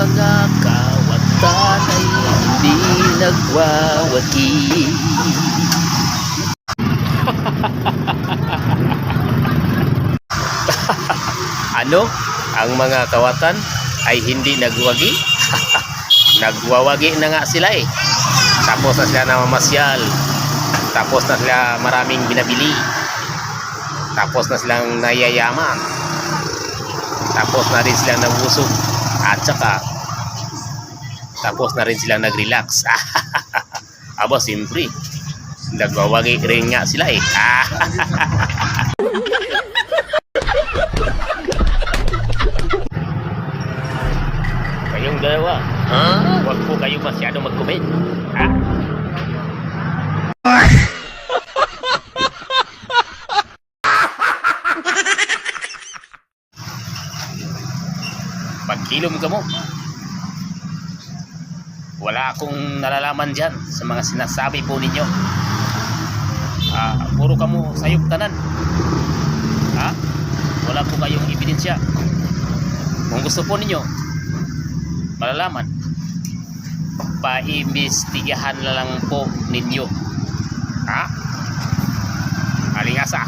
mga kawatan ay hindi nagwawagi. Ano? Ang mga kawatan ay hindi nagwagi? Nagwawagi na nga sila eh. Tapos na sila namamasyal. Tapos na sila maraming binabili. Tapos na silang nayayaman. Tapos na rin silang nabusog. At saka tapos na rin silang nag-relax. Aba, siyempre nagwawagi rin nga sila eh. Kayong dalawa, huwag po kayo masyado mag-comment. Pagkilom ka mo, wala akong nalalaman dyan sa mga sinasabi po ninyo. Puro kamo sayop tanan. Wala po kayong ebidensya. Kung gusto po ninyo malalaman, paimbestigahan na lang po ninyo. Alingasa.